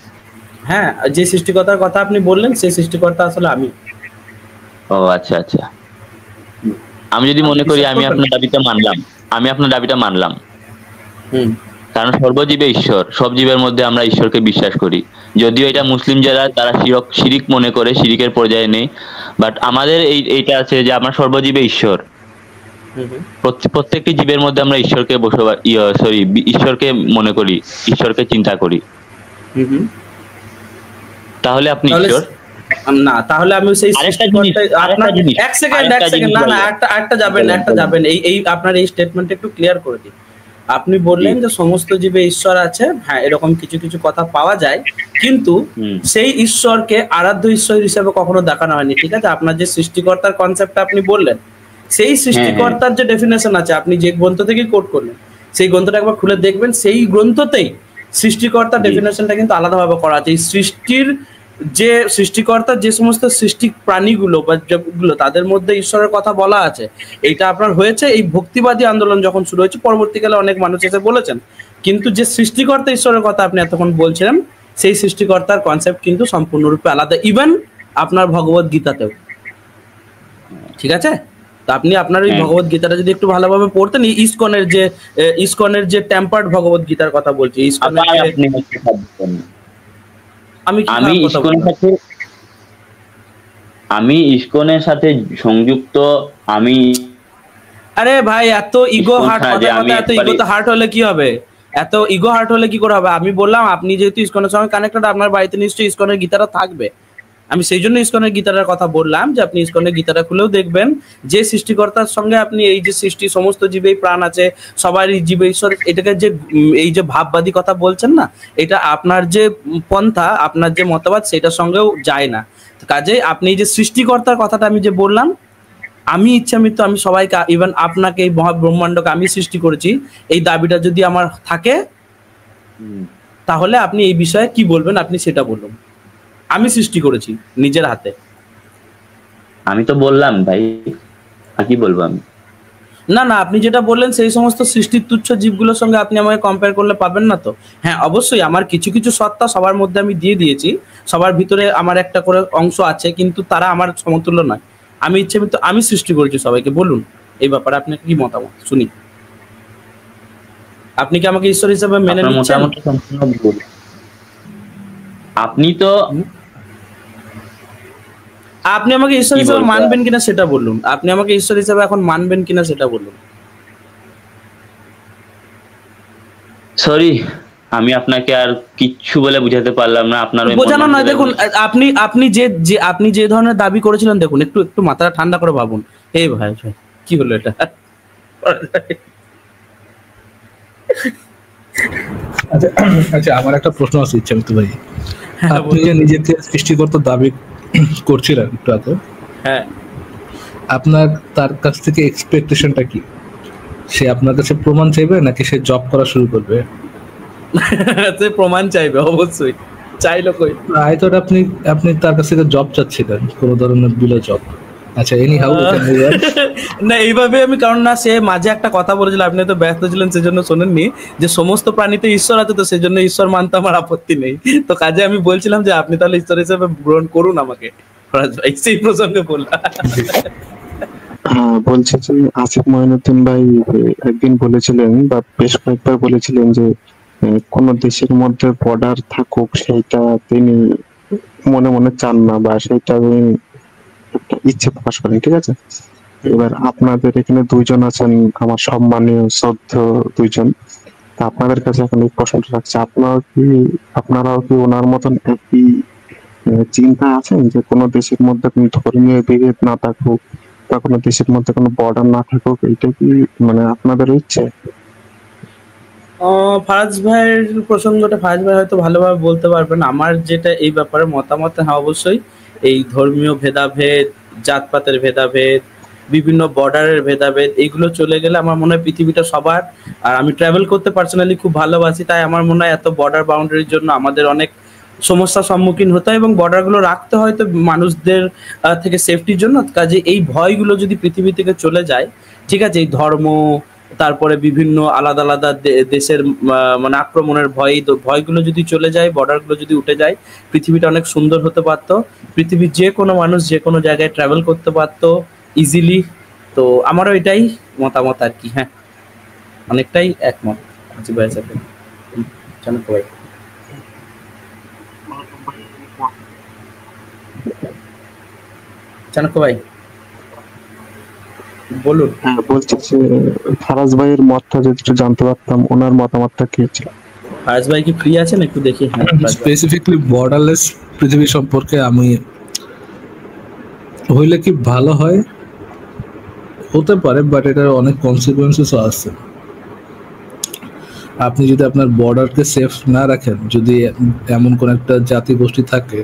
হ্যাঁ, যে সৃষ্টিকর্তার কথা আপনি বললেন সেই সৃষ্টিকর্তা আসলে আমি। ও আচ্ছা আচ্ছা। আমি যদি আপনি মনে করি বিশ্বাস আমি করবেন? আপনার দাবিটা মানলাম, আমি আপনার দাবিটা মানলাম, হুম কারণ সর্বজীবে ঈশ্বর, সব জীবের মধ্যে আমরা ঈশ্বরকে বিশ্বাস করি। যদিও এটা মুসলিম যারা তারা শিরিক মনে করে, শিরিকের পর্যায়ে নেই, বাট আমাদের এইটা আছে যে আমরা সর্বজীবে ঈশ্বর, হুম হুম প্রত্যেকটি জীবের মধ্যে আমরা ঈশ্বরকে ঈশ্বরকে মনে করি, ঈশ্বরকে চিন্তা করি। হুম হুম। তাহলে আপনি তাহলে ঈশ্বর? না, তাহলে আমি সেই সৃষ্টিকর্তাই আপনার এক সেকেন্ড না না, একটা যাবেন এই আপনার এই স্টেটমেন্ট একটু ক্লিয়ার করে দিন। আপনি বললেন যে সমস্ত জীবে ঈশ্বর আছে, হ্যাঁ এরকম কিছু কিছু কথা পাওয়া যায়, কিন্তু সেই ঈশ্বরকে আরাধ্য ঈশ্বর হিসেবে কখনো দেখানো হয়নি, ঠিক আছে? আপনার যে সৃষ্টিকর্তার কনসেপ্টটা আপনি বললেন, সেই সৃষ্টিকর্তার যে ডেফিনেশন আছে আপনি যে গ্রন্থ থেকে কোট করলেন, সেই গ্রন্থটা একবার খুলে দেখবেন, সেই গ্রন্থতেই সৃষ্টিকর্তার ডেফিনেশনটা কিন্তু আলাদাভাবে করা আছে। এই সৃষ্টিকর্তার যে সমস্ত সৃষ্টি প্রাণীগুলো বা যেগুলো তাদের মধ্যে ঈশ্বরের কথা বলা আছে, এইটা আপনার হয়েছে এই ভক্তিবাদী আন্দোলন যখন শুরু হয়েছে, পরবর্তীকালে অনেক মানুষ এসে বলেছেন, কিন্তু যে সৃষ্টিকর্তা ঈশ্বরের কথা আপনি এতক্ষণ বলছিলেন, সেই সৃষ্টিকর্তার কনসেপ্ট কিন্তু সম্পূর্ণরূপে আলাদা, ইভেন আপনার ভগবত গীতাতেও, ঠিক আছে? তো আপনি আপনার এই ভগবত গীতাটা যদি একটু ভালোভাবে পড়তেন, ইসকনের যে টেম্পার্ড ভগবত গীতার কথা বলছি, ইসকনের আমি ইসকনের সাথে সংযুক্ত। আমি আরে ভাই, এত ইগো হার্ট এত ইগোতে হার্ট হলে কি হবে? এত ইগো হার্ট হলে কি করে হবে? আমি বললাম আপনি যেহেতু ইসকনের সঙ্গে কানেক্টেড, আপনার বাড়িতে নিশ্চয়ই ইসকনের গীতাটা থাকবে। আমি সেই জন্য ইসকনের গীতাটার কথা বললাম যে আপনি ইসকনের গীতাটা খুলেও দেখবেন, যে সৃষ্টিকর্তার সঙ্গে আপনি এই যে সৃষ্টি সমস্ত জীবেই প্রাণ আছে, সবারই জীবে ঈশ্বর, এটাকে যে এই যে ভাববাদী কথা বলছেন না, এটা আপনার যে পন্থা, আপনার যে মতবাদ, সেটার সঙ্গেও যায় না। কাজেই আপনি এই যে সৃষ্টিকর্তার কথাটা আমি যে বললাম, আমি ইচ্ছামৃত আমি সবাইকে, ইভেন আপনাকে, এই মহাব্রহ্মাণ্ডকে আমি সৃষ্টি করেছি, এই দাবিটা যদি আমার থাকে, তাহলে আপনি এই বিষয়ে কি বলবেন আপনি সেটা বলুন। আমি সৃষ্টি করেছি নিজের হাতে। আমি তো বললাম ভাই, আর কি বলবো আমি? না না, আপনি যেটা বললেন সেই সমস্ত সৃষ্টির তুচ্ছ জীবগুলোর সঙ্গে আপনি আমাকে কম্পেয়ার করলে পাবেন না তো। হ্যাঁ অবশ্যই আমার কিছু কিছু সত্তা সবার মধ্যে আমি দিয়ে দিয়েছি, সবার ভিতরে আমার একটা করে অংশ আছে, কিন্তু তারা আমার সমতুল্য নয়। আমি ইচ্ছামৃত আমি সৃষ্টি করেছি সবাইকে। বলুন এই ব্যাপারে আপনার কি মতামত শুনি। আপনি কি আমাকে ঈশ্বর হিসেবে মেনে নিচ্ছেন? আপনি তো আপনি আমাকে ঈশ্বর হিসেবে মানবেন কিনা সেটা বলুন। আপনি আমাকে ঈশ্বর হিসেবে এখন মানবেন কিনা সেটা বলুন। সরি, আমি আপনাকে আর কিচ্ছু বলে বুঝাতে পারলাম না, আপনার ওই বোঝানো মন নয়, মানসিকতা দেখুন আপনি যে ধরনের দাবি করেছিলেন, দেখুন একটু একটু মাথাটা ঠান্ডা করে ভাবুন। এই ভাই ভাই কি হলো এটা? আচ্ছা আচ্ছা, আমার একটা প্রশ্ন আছে ইচ্ছামিত ভাই। হ্যাঁ, আপনি যে নিজেকে সৃষ্টিকর্তা দাবি করছিলেন একটু আগে, হ্যাঁ, আপনার তার কাছ থেকে এক্সপেকটেশনটা কি? সে আপনার কাছে প্রমাণ চাইবে নাকি সে জব করা শুরু করবে? সে প্রমাণ চাইবে অবশ্যই। চাইলো কই? আই থট আপনি আপনি তার কাছ থেকে জব চাচ্ছিলেন, কোনো ধরনের বিলো জব। আচ্ছা, এনি হাউ না এইভাবে আমি, কারণ না সে মাঝে একটা কথা বলেছিল, আপনি তো ব্যস্ত ছিলেন সেজন্য শোনেননি, যে সমস্ত প্রাণীতে ঈশ্বর আছে, তো সেজন্য ঈশ্বর মানতে আমার আপত্তি নেই। তো কাজে আমি বলছিলাম যে আপনি তাহলে ঈশ্বর হিসেবে গ্রহণ করুন আমাকে, ফরাজ ভাই সেই প্রসঙ্গে বললাম। হ্যাঁ, বলছি যে আসিফ মঈনুদ্দিন ভাই একদিন বলেছিলেন বা বেশ কয়েকবার বলেছিলেন যে কোন দেশের মধ্যে বর্ডার থাকুক সেইটা তিনি মনে মনে চান না, বা সেইটা তিনি একটা ইচ্ছে প্রকাশ করেন, ঠিক আছে। এবার আপনাদের এখানে দুইজন আছেন আমার সম্মানীয় শ্রদ্ধেয় দুইজন, তা আপনাদের কাছে এখন এই প্রশ্নটা রাখছে, আপনারাও কি ওনার মতন একই চিন্তা আছেন যে কোনো দেশের মধ্যে কোনো ধর্মীয় বিভেদ না থাকুক বা কোনো দেশের মধ্যে কোনো বর্ডার না থাকুক, এটা কি মানে আপনাদের ইচ্ছে? ফারাজ ভাইয়ের প্রসঙ্গটা ফারাজ ভাই হয়তো ভালোভাবে বলতে পারবেন। আমার যেটা এই ব্যাপারে মতামত, হ্যাঁ অবশ্যই এই ধর্মীয় ভেদাভেদ, জাতপাতের ভেদাভেদ, বিভিন্ন বর্ডারের ভেদাভেদ, এইগুলো চলে গেলে আমার মনে হয় পৃথিবীটা সবার। আর আমি ট্রাভেল করতে পার্সোনালি খুব ভালোবাসি, তাই আমার মনে হয় এত বর্ডার বাউন্ডারির জন্য আমাদের অনেক সমস্যার সম্মুখীন হতে হয়, এবং বর্ডারগুলো রাখতে হয় তো মানুষদের থেকে সেফটির জন্য। কাজে এই ভয়গুলো যদি পৃথিবী থেকে চলে যায়, ঠিক আছে, এই ধর্ম, তারপরে বিভিন্ন আলাদা আলাদা দেশের মানে আক্রমণের ভয়গুলো যদি চলে যায়, বর্ডারগুলো যদি উঠে যায়, পৃথিবীটা অনেক সুন্দর হতে পারতো। পৃথিবীর যে কোনো মানুষ যে কোনো জায়গায় ট্রাভেল করতে পারতো ইজিলি। তো আমারও এটাই মতামত আর কি। হ্যাঁ, অনেকটাই একমত আজিব ভাইয়ের সাথে। জানো তো ভাই, চাণক্য ভাই বলুন। হ্যাঁ, বলছি যে ফারাজ ভাইয়ের মতটা যদি একটু জানতে পারতাম, ওনার মতামতটা কি ছিল। ফারাজ ভাই কি ফ্রি আছেন? একটু দেখি। হ্যাঁ, ফারাজ ভাই। স্পেসিফিকলি বর্ডারলেস পৃথিবী সম্পর্কে আমি হইলে কি ভালো হয়, হতে পারে, বাট এটার অনেক কনসিকুয়েন্সেসও আছে। আপনি যদি আপনার বর্ডারকে সেফ না রাখেন, যদি এমন কোন একটা জাতি গোষ্ঠী থাকে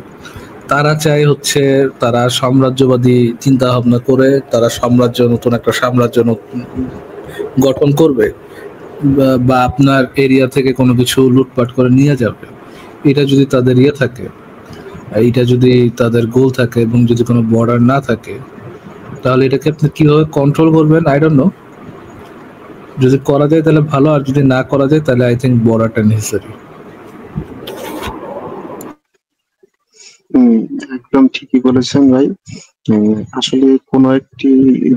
তারা চায় হচ্ছে তারা সাম্রাজ্যবাদী চিন্তা ভাবনা করে তারা নতুন একটা সাম্রাজ্য গঠন করবে, বা আপনার এরিয়া থেকে কোনো কিছু লুটপাট করে নিয়ে যাবে, এটা যদি তাদের ইয়ে থাকে, এটা যদি তাদের গোল থাকে এবং যদি কোনো বর্ডার না থাকে, তাহলে এটাকে আপনি কিভাবে কন্ট্রোল করবেন আই ডোন্ট নো। যদি করা যায় তাহলে ভালো, আর যদি না করা যায় তাহলে আই থিঙ্ক বর্ডারটা নেসেসারি। একদম ঠিকই বলেছেন ভাই। আসলে কোনো একটি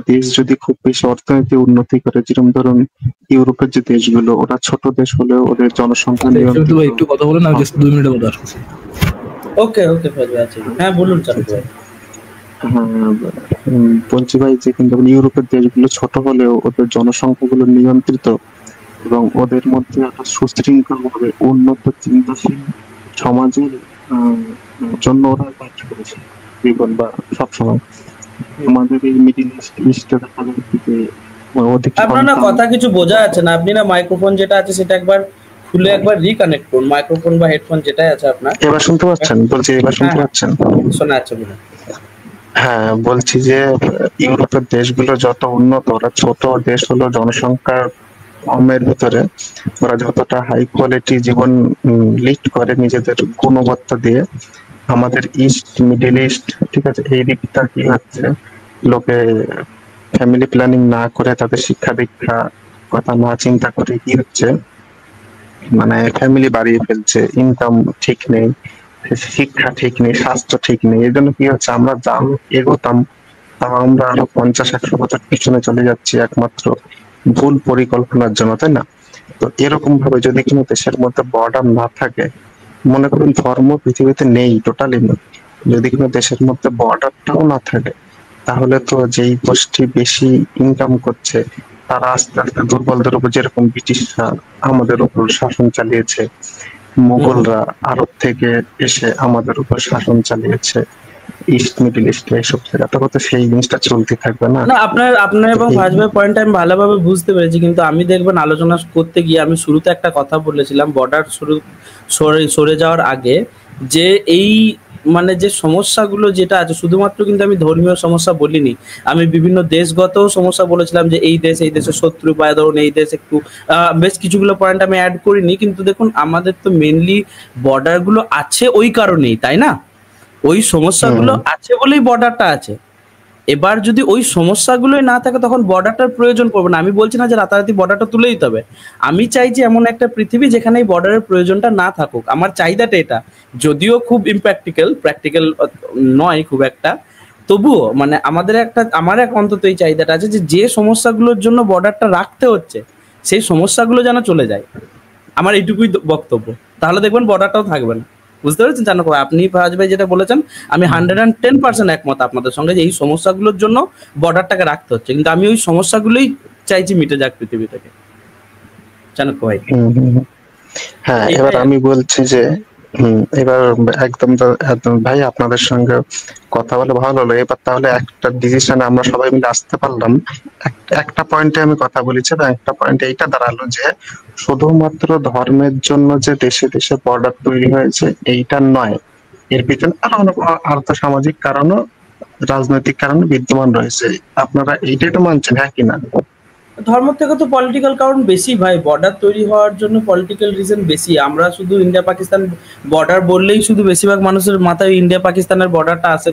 দেশ যদি খুব বেশি অর্থনৈতিক উন্নতি করে, যেরকম ধরুন ইউরোপের যে দেশগুলো, ওরা ছোট দেশ হলেও ওদের জনসংখ্যা নিয়ন্ত্রিত। ভাই একটু কথা বলেন, আমি জাস্ট 2 মিনিটের মধ্যে আসছি। ওকে ওকে ফারাজ ভাই আছে। হ্যাঁ বলুন চাণক্য ভাই। হ্যাঁ, বলছি ভাই যে কিন্তু ইউরোপের দেশগুলো ছোট হলেও ওদের জনসংখ্যাগুলো নিয়ন্ত্রিত, এবং ওদের মধ্যে একটা সুশৃঙ্খল ভাবে উন্নত চিন্তাশীল সমাজের জন্য ওরা কাজ করেছে জীবন বা সবসময়। আমাদের এই মিডিল ইস্টে দেখা যাচ্ছে যে অধিক আপনার না কথা কিছু বোঝা যাচ্ছে না। আপনি না মাইক্রোফোন যেটা আছে সেটা একবার খুলে একবার রিকানেক্ট করুন, মাইক্রোফোন বা হেডফোন যেটাই আছে আপনার। এবার শুনতে পাচ্ছেন? বলছি এবার শুনতে পাচ্ছেন? শোনা যাচ্ছে বলুন। হ্যাঁ, বলছি যে ইউরোপের দেশগুলো যত উন্নত, ওরা ছোট দেশ হলো জনসংখ্যার কমের ভিতরে, ওরা যতটা হাই কোয়ালিটি জীবন লিড করে নিজেদের গুণবত্তা দিয়ে, আমাদের ইস্ট মিডল ইস্ট, ঠিক আছে, এই দিকটা কি হচ্ছে, লোকে ফ্যামিলি প্ল্যানিং না করে তাদের শিক্ষা দীক্ষা কথা না চিন্তা করে কি হচ্ছে, মানে ফ্যামিলি বাড়িয়ে ফেলছে, ইনকাম ঠিক নেই, শিক্ষা ঠিক নেই, স্বাস্থ্য ঠিক নেই। এই জন্য কি হচ্ছে, আমরা যা এগোতাম তাও আমরা আরো 50-100 বছর পিছনে চলে যাচ্ছি একমাত্র ভুল পরিকল্পনার জন্য, তাই না? তো এরকম ভাবে যদি কোনো দেশের মধ্যে বর্ডার না থাকে, মনে করুন ধর্ম পৃথিবীতে নেই, টোটালি নেই, যদি কোনো দেশের মধ্যে বর্ডারটাও না থাকে, তাহলে তো যেই গোষ্ঠী বেশি ইনকাম করছে তারা আস্তে আস্তে দুর্বলদের উপর, যেরকম ব্রিটিশরা আমাদের উপর শাসন চালিয়েছে, মুঘলরা আরব থেকে এসে আমাদের উপর শাসন চালিয়েছে, ইস্ট মিডল ইস্টে এসব জায়গা, তখন তো সেই জিনিসটা চলতে থাকবে না। না, আপনার এবং ফাজ ভাই পয়েন্ট আমি ভালোভাবে বুঝতে পেরেছি, কিন্তু আমি দেখবেন আলোচনা করতে গিয়ে আমি শুরুতে একটা কথা বলেছিলাম বর্ডার সরে যাওয়ার আগে, যে এই মানে যে সমস্যাগুলো যেটা আছে, শুধুমাত্র কিন্তু আমি ধর্মীয় সমস্যা বলিনি, আমি বিভিন্ন দেশগত সমস্যা বলেছিলাম, যে এই দেশের শত্রু বা ধরুন এই দেশ একটু বেশ কিছুগুলো পয়েন্ট আমি অ্যাড করিনি, কিন্তু দেখুন আমাদের তো মেনলি বর্ডার গুলো আছে ওই কারণেই, তাই না? ওই সমস্যাগুলো আছে বলেই বর্ডারটা আছে। এবার যদি ওই সমস্যাগুলোই না থাকে তখন বর্ডারটার প্রয়োজন পড়বে না। আমি বলছি না যে রাতারাতি বর্ডারটা তুলে দিতে হবে, আমি চাই যে এমন একটা পৃথিবী যেখানে এই বর্ডারের প্রয়োজনটা না থাকুক। আমার চাহিদাটা এটা, যদিও খুব প্র্যাকটিক্যাল নয় খুব একটা, তবুও মানে আমার এক অন্তত এই চাহিদাটা আছে যে সমস্যাগুলোর জন্য বর্ডারটা রাখতে হচ্ছে সেই সমস্যাগুলো যেন চলে যায়। আমার এইটুকুই বক্তব্য, তাহলে দেখবেন বর্ডারটাও থাকবে না। বুঝতে পেরেছেন জানো ভাই? আপনি ফারাজ ভাই যেটা বলেছেন আমি 110% একমত আপনাদের সঙ্গে, যে এই সমস্যাগুলোর জন্য বর্ডারটাকে রাখতে হচ্ছে, কিন্তু আমি ওই সমস্যাগুলোই চাইছি মিটে যাক পৃথিবী থেকে। জানো ভাই? হ্যাঁ, এবার আমি বলছি যে এবার একদম ভাই আপনাদের সঙ্গে কথা বলে ভালো হলো। এবার তাহলে একটা ডিসিশনে আমরা সবাই মিলে আসতে পারলাম। একটা পয়েন্টে আমি কথা বলেছি, এবং একটা পয়েন্টে এইটা দাঁড়ালো যে শুধুমাত্র ধর্মের জন্য যে দেশে দেশে বর্ডার তৈরি হয়েছে এইটা নয়, এর পিছনে আরো অনেক আর্থসামাজিক কারণও, রাজনৈতিক কারণও বিদ্যমান রয়েছে। আপনারা এইটাই তো মানছেন, হ্যাঁ কিনা? ধর্ম থেকে তো পলিটিক্যাল কারণ বেশি ভাই, বর্ডার তৈরি হওয়ার জন্য পলিটিক্যাল রিজন বেশি। আমরা শুধু ইন্ডিয়া পাকিস্তান বর্ডার বললেই শুধু বেশিরভাগ মানুষের মাথায় ইন্ডিয়া পাকিস্তানের বর্ডারটা আসে,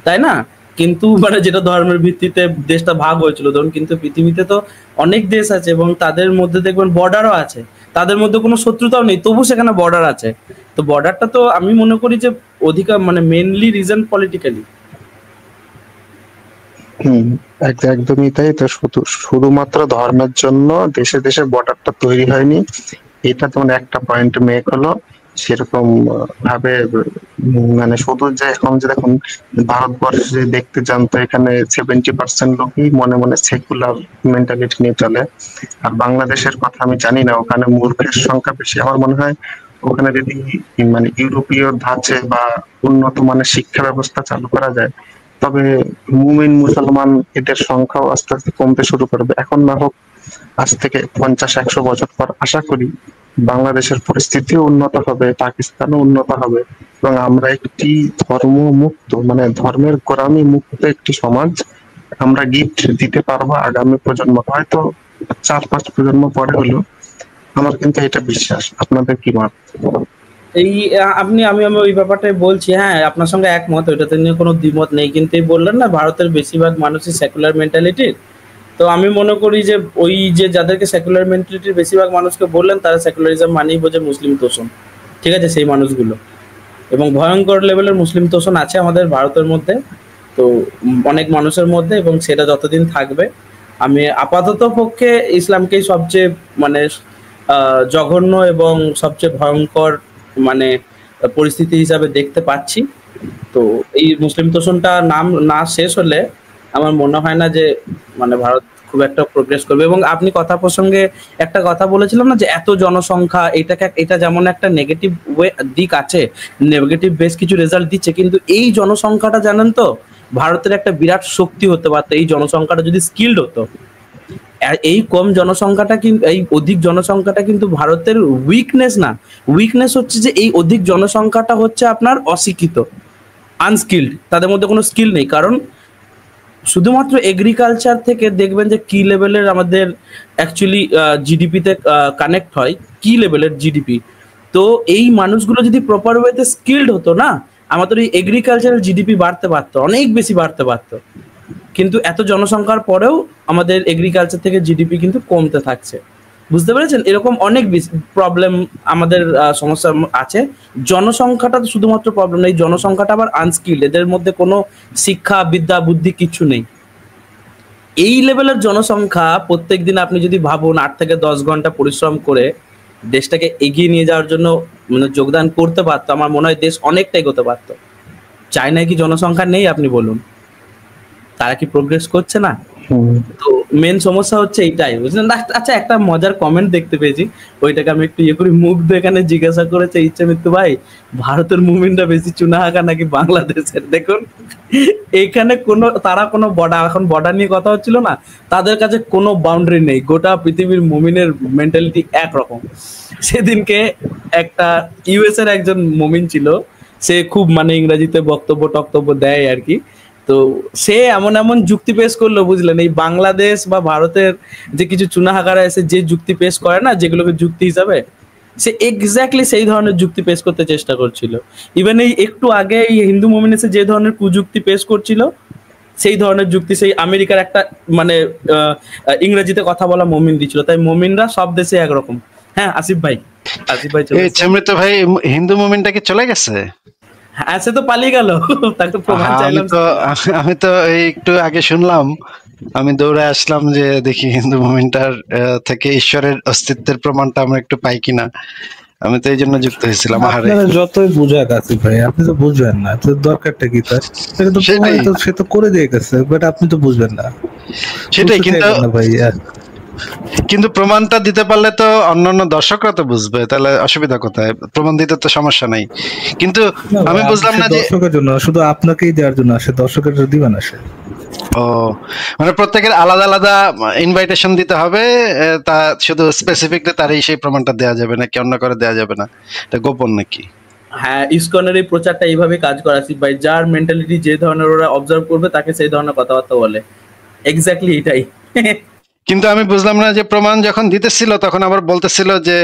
তাই না? কিন্তু মানে যেটা ধর্মের ভিত্তিতে দেশটা ভাগ হয়েছিল ধরুন, কিন্তু পৃথিবীতে তো অনেক দেশ আছে এবং তাদের মধ্যে দেখবেন বর্ডারও আছে, তাদের মধ্যে কোনো শত্রুতাও নেই, তবু সেখানে বর্ডার আছে। তো বর্ডারটা তো আমি মনে করি যে অধিকার মানে মেনলি রিজন পলিটিক্যালি। একদমই তাই। তো শুধুমাত্র ধর্মের জন্য দেশে দেশে বর্ডারটা তৈরি হয়নি, এটা তো একটা পয়েন্ট মেক হলো। সেরকম ভাবে মানে শুধু যে এখন যে দেখুন ভারতবর্ষে দেখতে যান তো এখানে 70% লোকই মনে মনে সেকুলার মেন্টালিটি নিয়ে চলে। আর বাংলাদেশের কথা আমি জানি না, ওখানে মূর্খের সংখ্যা বেশি। আমার মনে হয় ওখানে যদি মানে ইউরোপীয় ধাঁচে বা উন্নত মানের শিক্ষা ব্যবস্থা চালু করা যায়, তবে মুমিন মুসলমান এদের সংখ্যাও আস্তে আস্তে কমতে শুরু করবে। এখন না হোক, আজ থেকে 50-100 বছর পর আশা করি বাংলাদেশের পরিস্থিতিও উন্নত হবে, পাকিস্তানও উন্নত হবে, এবং আমরা একটি ধর্ম মুক্ত মানে ধর্মের গোড়ামি মুক্ত একটি সমাজ আমরা গিফট দিতে পারবো আগামী প্রজন্ম, হয়তো 4-5 প্রজন্ম পরে হলো। আমার কিন্তু এটা বিশ্বাস। আপনাদের কি মত? এই আমি ওই ব্যাপারটাই বলছি, হ্যাঁ আপনার সঙ্গে একমত, ওইটাতে নিয়ে কোনো দ্বিমত নেই। কিন্তু এই বললেন না ভারতের বেশিরভাগ মানুষই সেকুলার মেন্টালিটির, তো আমি মনে করি যে ওই যে যাদেরকে সেকুলার মেন্টালিটির বেশিরভাগ মানুষকে বললেন তারা সেকুলারিজম মানেই বোঝে মুসলিম তোষণ, ঠিক আছে? সেই মানুষগুলো, এবং ভয়ঙ্কর লেভেলের মুসলিম তোষণ আছে আমাদের ভারতের মধ্যে, তো অনেক মানুষের মধ্যে, এবং সেটা যতদিন থাকবে আমি আপাতত পক্ষে ইসলামকেই সবচেয়ে মানে জঘন্য এবং সবচেয়ে ভয়ঙ্কর মানে পরিস্থিতি হিসাবে দেখতে পাচ্ছি। তো এই মুসলিম তোষণটা নাম না শেষ হলে আমার মনে হয় না যে মানে ভারত খুব একটা প্রোগ্রেস করবে। এবং আপনি কথা প্রসঙ্গে একটা কথা বলেছিলাম না যে এত জনসংখ্যা, এটা যেমন একটা নেগেটিভ দিক আছে, নেগেটিভ বেশ কিছু রেজাল্ট দিচ্ছে, কিন্তু এই জনসংখ্যাটা জানেন তো ভারতের একটা বিরাট শক্তি হতে পারতো এই জনসংখ্যাটা যদি স্কিলড হতো। এই কম জনসংখ্যাটা কিন্তু, এই অধিক জনসংখ্যাটা কিন্তু ভারতের উইকনেস না, উইকনেস হচ্ছে যে এই অধিক জনসংখ্যাটা হচ্ছে আপনার অশিক্ষিত, আনস্কিল্ড, তাদের মধ্যে কোনো স্কিল নেই। কারণ শুধুমাত্র এগ্রিকালচার থেকে দেখবেন যে কি লেভেলের আমাদের অ্যাকচুয়ালি জিডিপিতে কানেক্ট হয়, কি লেভেলের জিডিপি। তো এই মানুষগুলো যদি প্রপার ওয়েতে স্কিল্ড হতো না, আমাদের এই এগ্রিকালচারাল জিডিপি বাড়তে পারতো, অনেক বেশি বাড়তে পারতো। কিন্তু এত জনসংখ্যার পরেও আমাদের এগ্রিকালচার থেকে জিডিপি কিন্তু কমতে থাকছে। বুঝতে পেরেছেন? এরকম অনেক প্রবলেম আমাদের সমস্যা আছে। জনসংখ্যাটা তো শুধুমাত্র প্রবলেম নেই, জনসংখ্যাটা আবার আনস্কিল্ড, এদের মধ্যে কোনো শিক্ষা বিদ্যা বুদ্ধি কিছু নেই। এই লেভেলের জনসংখ্যা প্রত্যেকদিন আপনি যদি ভাবুন 8 থেকে 10 ঘন্টা পরিশ্রম করে দেশটাকে এগিয়ে নিয়ে যাওয়ার জন্য মানে যোগদান করতে পারতো, আমার মনে হয় দেশ অনেকটাই এগোতে পারতো। চায়নায় কি জনসংখ্যা নেই? আপনি বলুন, তারা কি প্রোগ্রেস করছে না? তো মেন সমস্যা হচ্ছে এইটাই, বুঝলেন? আচ্ছা, একটা মজার কমেন্ট দেখতে পেয়েছি, ওইটাকে আমি একটু ইয়ে করি। মুগ্ধ এখানে জিজ্ঞাসা করেছে ইচ্ছামিত্র ভাই, ভারতের মুমিনরা বেশি চুনাহাগা নাকি বাংলাদেশের? দেখুন, এখানে তারা কোনো বর্ডার, এখন বর্ডার নিয়ে কথা হচ্ছিল না, তাদের কাছে কোনো বাউন্ডারি নেই, গোটা পৃথিবীর মুমিনের মেন্টালিটি একরকম। সেদিনকে একটা ইউএস এর একজন মুমিন ছিল, সে খুব মানে ইংরেজিতে বক্তব্য দেয় আর কি। তো সে এমন এমন যুক্তি পেশ করলো, বুঝলেন, এই বাংলাদেশ বা ভারতের যে কিছু চুনাহাগারা এসে যে যুক্তি পেশ করে না, যেগুলোকে যুক্তি হিসাবে, সে এক্স্যাক্টলি সেই ধরনের যুক্তি পেশ করতে চেষ্টা করছিল। ইভেন এই একটু আগে এই হিন্দু মুমিন এসে যে ধরনের কুযুক্তি পেশ করছিল, সেই ধরনের যুক্তি সেই আমেরিকার একটা মানে ইংরেজিতে কথা বলা মুমিন দিচ্ছিল। তাই মুমিনরা সব দেশে একরকম। হ্যাঁ আসিফ ভাই এই চমৃত ভাই, হিন্দু মুমিনটা কি চলে গেছে? হ্যাঁ, সে তো পালিয়ে গেল, তাকে প্রমাণ চাইলাম। আমি তো এই একটু আগে শুনলাম, আমি দৌড়ে আসলাম যে দেখি হিন্দু মুমিনটার থেকে ঈশ্বরের অস্তিত্বের প্রমাণটা আমরা একটু পাই কিনা। আমি তো এই জন্য যুক্ত হয়েছিলাম। আপনারা যতই বুঝাক আসিফ ভাই, আপনি তো বুঝবেন না, তো দরকারটা কি তার? সেটা তো প্রমাণিত, সে তো করে দিয়ে গেছে, বাট আপনি তো বুঝবেন না। সেটাই, কিন্তু প্রমাণটা দিতে পারলে তো অন্যান্য দর্শকরা তো বুঝবে, তাহলে অসুবিধা কোথায়? প্রমাণ দিতে তো সমস্যা নাই, কিন্তু আমি বুঝলাম না যে দর্শকের জন্য, শুধু আপনাকেই দেওয়ার জন্য আসে, দর্শকের দিবে না সে। ও মানে প্রত্যেকের আলাদা আলাদা ইনভাইটেশন দিতে হবে, তা শুধু স্পেসিফিকলি তারই সেই প্রমাণটা দেওয়া যাবে নাকি অন্য করে দেওয়া যাবে না? এটা গোপন নাকি? হ্যাঁ, ইসকনের এই প্রচারটা এইভাবে কাজ করে আসিফ ভাই, যার মেন্টালিটি যে ধরনের ওরা অবজার্ভ করবে তাকে সেই ধরনের কথাবার্তা বলে, এক্স্যাক্টলি এটাই। কিন্তু আমি বুঝলাম না যে প্রমাণ যখন দিতেছিল তখন আবার বলতেছিল যে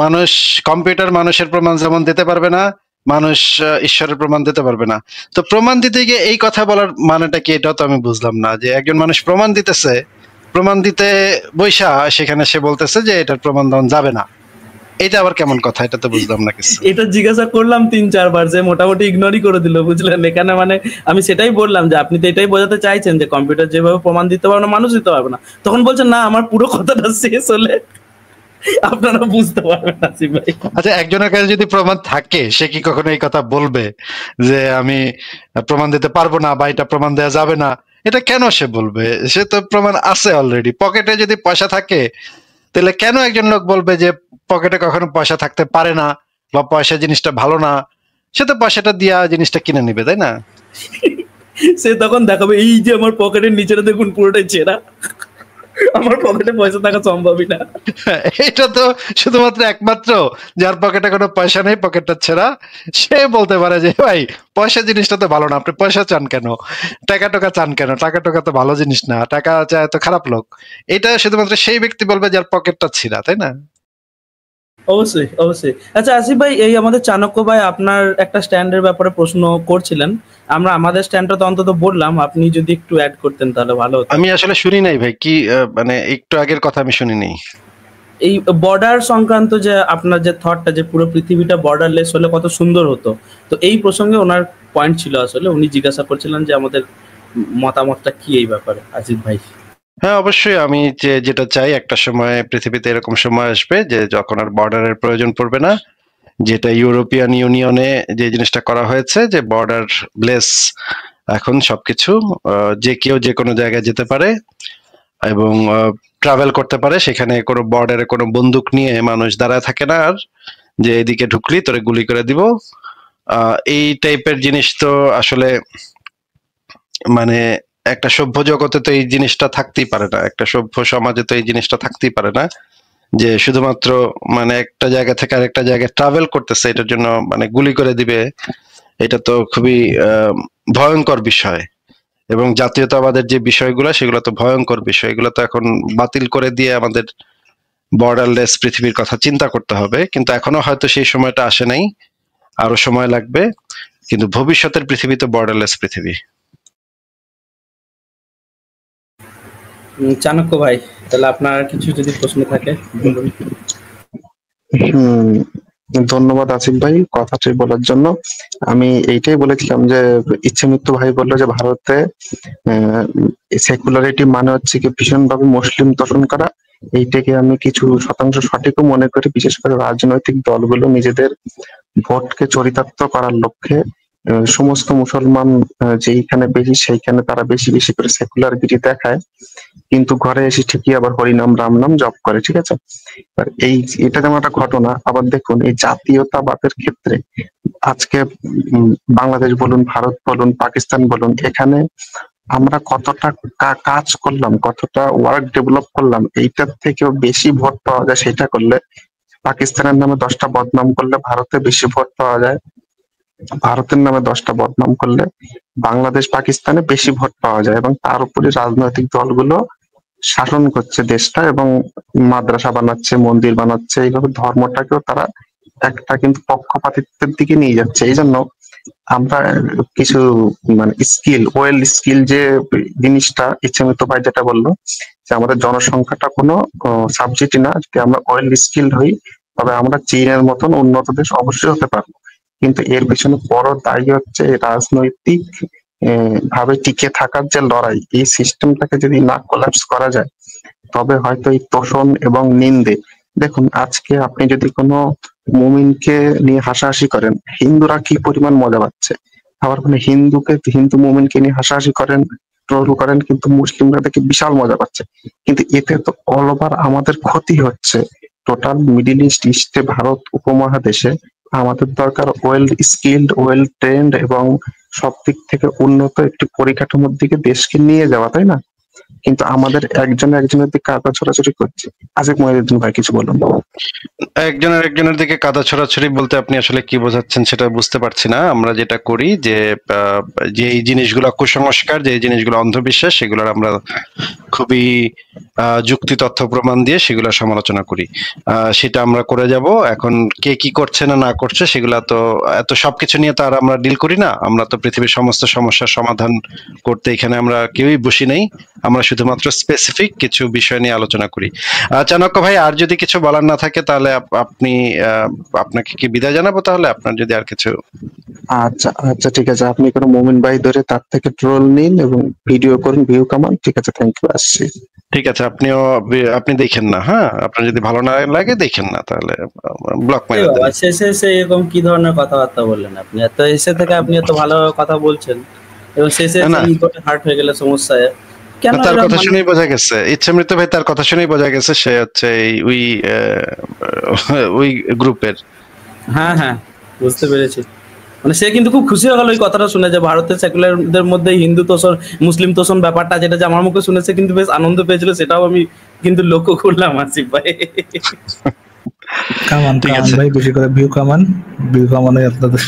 মানুষ, কম্পিউটার মানুষের প্রমাণ যেমন দিতে পারবে না, মানুষ ঈশ্বরের প্রমাণ দিতে পারবে না। তো প্রমাণ দিতে গিয়ে এই কথা বলার মানেটা কি, এটা তো আমি বুঝলাম না। যে একজন মানুষ প্রমাণ দিতেছে, প্রমাণ দিতে বৈশা সেখানে সে বলতেছে যে এটার প্রমাণ দেওয়া যাবে না, এটা আবার কেমন কথা? এটা তো বুঝলাম না কিছু। এটা জিজ্ঞাসা করলাম 3-4 বার, যে মোটামুটি ইগনোরই করে দিল, বুঝলেন? এখানে মানে আমি সেটাই বললাম যে আপনি তো এটাই বোঝাতে চাইছেন যে কম্পিউটার যেভাবে প্রমাণ দিতে পারবে না, মানুষ দিতে পারবে না। তখন বলছেন না, আমার পুরো কথাটা শেষ হলে আপনারা বুঝতে পারবেন না। ভাই আচ্ছা, একজনের কাছে যদি প্রমাণ থাকে, সে কি কখনো এই কথা বলবে যে আমি প্রমাণ দিতে পারবো না বা এটা প্রমাণ দেওয়া যাবে না? এটা কেন সে বলবে? সে তো প্রমাণ আছে অলরেডি পকেটে। যদি পয়সা থাকে তাহলে কেন একজন লোক বলবে যে পকেটে কখনো পয়সা থাকতে পারে না বা পয়সা জিনিসটা ভালো না? সে তো পয়সাটা দিয়া জিনিসটা কিনে নিবে, তাই না? সে তখন দেখাবে, এই যে আমার পকেটের নিচেটা দেখুন পুরোটাই ছেঁড়া, আমার পকেটে পয়সা থাকা সম্ভবই না। এটা তো শুধুমাত্র একমাত্র যার পকেটে কোনো পয়সা নেই, পকেটটা ছেঁড়া, সে বলতে পারে যে ভাই পয়সা জিনিসটা তো ভালো না, আপনি পয়সা চান কেন, টাকা টোকা চান কেন, টাকা টোকা তো ভালো জিনিস না, টাকা চায় তো খারাপ লোক। এটা শুধুমাত্র সেই ব্যক্তি বলবে যার পকেটটা ছিঁড়া, তাই না? অবশ্যই অবশ্যই। আচ্ছা আসিফ ভাই, এই আমাদের চাণক্য ভাই আপনার একটা স্ট্যান্ডের ব্যাপারে প্রশ্ন করছিলেন, আমরা আমাদের স্ট্যান্ডটা তো অন্তত বললাম, আপনি যদি একটু অ্যাড করতেন তাহলে ভালো হতো। আমি আসলে শুনি নাই ভাই, কি মানে একটু আগের কথা আমি শুনি নাই। এই বর্ডার সংক্রান্ত যে আপনার যে থটটা, যে পুরো পৃথিবীটা বর্ডারলেস হলে কত সুন্দর হতো, তো এই প্রসঙ্গে ওনার পয়েন্ট ছিল। আসলে উনি জিজ্ঞাসা করছিলেন যে আমাদের মতামতটা কি এই ব্যাপারে, আসিফ ভাই। হ্যাঁ অবশ্যই, আমি যেটা চাই, একটা সময় পৃথিবীতে এরকম সময় আসবে যে যখন আর বর্ডারের প্রয়োজন পড়বে না। যেটা ইউরোপিয়ান ইউনিয়নে যে জিনিসটা করা হয়েছে, যে বর্ডার লেস, এখন সবকিছু যে কেউ যে কোনো জায়গায় যেতে পারে এবং ট্রাভেল করতে পারে। সেখানে কোনো বর্ডারে কোনো বন্দুক নিয়ে মানুষ দাঁড়ায় থাকে না আর, যে এদিকে ঢুকলি তোরে গুলি করে দিব। এই টাইপের জিনিস তো আসলে মানে একটা সভ্য জগতে তো এই জিনিসটা থাকতেই পারে না, একটা সভ্য সমাজে তো এই জিনিসটা থাকতেই পারে না, যে শুধুমাত্র মানে একটা জায়গা থেকে আরেকটা জায়গায় ট্রাভেল করতেছে এটার জন্য মানে গুলি করে দিবে। এটা তো খুবই ভয়ঙ্কর বিষয়, এবং জাতীয়তাবাদের যে বিষয়গুলো সেগুলো তো ভয়ঙ্কর বিষয়। এগুলো তো এখন বাতিল করে দিয়ে আমাদের বর্ডারলেস পৃথিবীর কথা চিন্তা করতে হবে, কিন্তু এখনো হয়তো সেই সময়টা আসে নাই, আরো সময় লাগবে। কিন্তু ভবিষ্যতের পৃথিবী তো বর্ডারলেস পৃথিবী। চাণক্য ভাই, তাহলে আপনার কিছু যদি প্রশ্ন থাকে বলুন। ধন্যবাদ আসিফ ভাই কথাটি বলার জন্য। আমি এইটাই বলেছিলাম যে ইচ্ছেমৃত্যু ভাই বললো যে ভারতে সেকুলারিটি মানে হচ্ছে কি ভীষণভাবে মুসলিম তোষণ করা। এইটাকে আমি কিছু শতাংশ সঠিকও মনে করি, বিশেষ করে রাজনৈতিক দলগুলো নিজেদের ভোটকে চরিতার্থ করার লক্ষ্যে সমস্ত মুসলমান যেইখানে বেশি সেইখানে তারা বেশি বেশি করে সেকুলারিটি দেখায়, কিন্তু ঘরে এসে ঠিকই আবার হরিনাম রাম নাম জপ করে, ঠিক আছে। এবার এটা যেমন একটা ঘটনা। আবার দেখুন এই জাতীয়তাবাদের ক্ষেত্রে আজকে বাংলাদেশ বলুন, ভারত বলুন, পাকিস্তান বলুন, এখানে আমরা কতটা কাজ করলাম, কতটা ওয়ার্ক ডেভেলপ করলাম, এইটার থেকেও বেশি ভোট পাওয়া যায় সেটা করলে। পাকিস্তানের নামে 10টা বদনাম করলে ভারতে বেশি ভোট পাওয়া যায়, ভারতের নামে 10টা বদনাম করলে বাংলাদেশ পাকিস্তানে বেশি ভোট পাওয়া যায়, এবং তার উপরে রাজনৈতিক দলগুলো শাসন করছে দেশটা এবং মাদ্রাসা বানাচ্ছে, মন্দির বানাচ্ছে, এইভাবে ধর্মটাকেও তারা একটা কিন্তু পক্ষপাতিত্বের দিকে নিয়ে যাচ্ছে। এই জন্য আমরা কিছু মানে ওয়েল স্কিল যে জিনিসটা ইচ্ছামিত ভাই যেটা বললো যে আমাদের জনসংখ্যাটা কোনো সাবজেক্টই না, যদি আমরা ওয়েল স্কিল হই তবে আমরা চীনের মতন উন্নত দেশ অবশ্যই হতে পারবো। কিন্তু এর পিছনে বড় দায়ী হচ্ছে রাজনৈতিক ভাবে টিকে থাকার যে লড়াই, এই সিস্টেমটাকে যদি না কোলাপস করা যায় তবে হয়তো এই তোষণ এবং নিন্দে। দেখুন আজকে আপনি যদি কোনো মুমিনকে নিয়ে হাসাহাসি করেন, হিন্দুরা কি পরিমাণ মজা পাচ্ছে, আবার কোনো হিন্দু মুমিনকে নিয়ে হাসাহাসি করেন, ট্রোল করেন, কিন্তু মুসলিমরা দেখে বিশাল মজা পাচ্ছে। কিন্তু এতে তো অল ওভার আমাদের ক্ষতি হচ্ছে। টোটাল মিডিল ইস্টে ভারত উপমহাদেশে আমাদের দরকার ওয়েল স্কিলড, ওয়েল ট্রেন্ড এবং সব দিক থেকে উন্নত একটি পরিকাঠামোর দিকে দেশকে নিয়ে যাওয়া, তাই না? কিন্তু আমাদের একজনের দিকে কাদা ছোড়াছুড়ি করছে। আসিফ মহিউদ্দিন ভাই কিছু বলুন। একজনের দিকে কাদা ছড়াছড়ি বলতে আপনি আসলে কি বোঝাচ্ছেন সেটা বুঝতে পারছি না। আমরা যেটা করি যে যে জিনিসগুলো কুসংস্কার, যে জিনিসগুলো অন্ধবিশ্বাস, সেগুলোর আমরা খুবই যুক্তি তথ্য প্রমাণ দিয়ে সেগুলো সমালোচনা করি। সেটা আমরা করে যাব। এখন কে কি করছে না করছে সেগুলা তো এত সবকিছু নিয়ে তো আর আমরা ডিল করি না। আমরা তো পৃথিবীর সমস্ত সমস্যার সমাধান করতে এখানে আমরা কেউই বসি নেই। আমরা শুধুমাত্র স্পেসিফিক কিছু বিষয় নিয়ে আলোচনা করি। চাণক্য ভাই, আর যদি কিছু বলার না থাকে তাহলে আপনাকে কি বিদায় জানাবো তাহলে, আপনার যদি আর কিছু। আচ্ছা আচ্ছা ঠিক আছে, আপনি কোনো মুমিন ভাই ধরে তার থেকে ট্রোল নিন এবং ভিডিও করুন, ভিউ কামান। ঠিক আছে, থ্যাংক ইউ, আসছি। ঠিক আছে, আপনি দেখেন না, হ্যাঁ, আপনার যদি ভালো না লাগে দেখেন না, তাহলে ব্লক মেরে দেন। শেষে এরকম কি ধরনের কথাবার্তা বললেন আপনি? এত এসে থেকে আপনি এত ভালো কথা বলছেন এবং শেষে ইগোটা হার্ট হয়ে গেলে সমস্যা। কেন? তার কথা শুনেই বোঝা গেছে, ইচ্ছামৃত ভাই, তার কথা শুনেই বোঝা গেছে সে হচ্ছে ওই গ্রুপের। হ্যাঁ হ্যাঁ, বুঝতে পেরেছি। মানে সে কিন্তু খুব খুশি হয়ে গেল এই কথাটা শুনে যে ভারতের সেকুলারদের মধ্যে হিন্দু তোষণ মুসলিম তোষণ ব্যাপারটা, যেটা যে আমার মুখে শুনেছে কিন্তু বেশ আনন্দ পেয়েছিল, সেটাও আমি কিন্তু লক্ষ্য করলাম। আসিফ ভাই কামান ভাই, বেশি করে ভিউ কামানে আপনাদের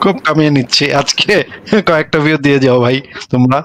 খুব কামিয়ে নিচ্ছি আজকে, কয়েকটা ভিউ দিয়ে যাও ভাই তোমরা।